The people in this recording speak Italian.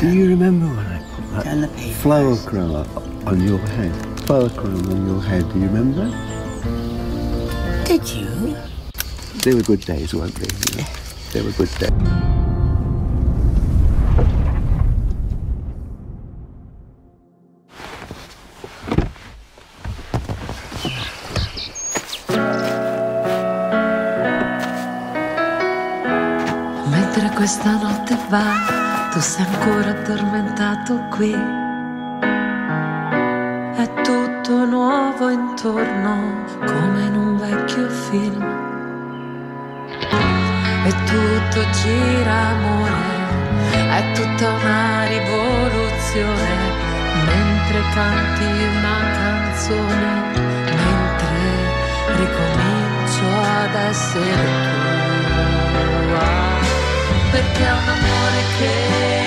Do you remember when I put Turn the that pages. flower crown on your head? Flower crown on your head, do you remember? Did you? They were good days, weren't they? You know? They were good days. Mentre questa notte va, tu sei ancora addormentato qui. È tutto nuovo intorno, come in un vecchio film. E tutto gira, amore, è tutta una rivoluzione. Mentre canti una canzone, mentre ricomincio ad essere tua. Perché è un amore che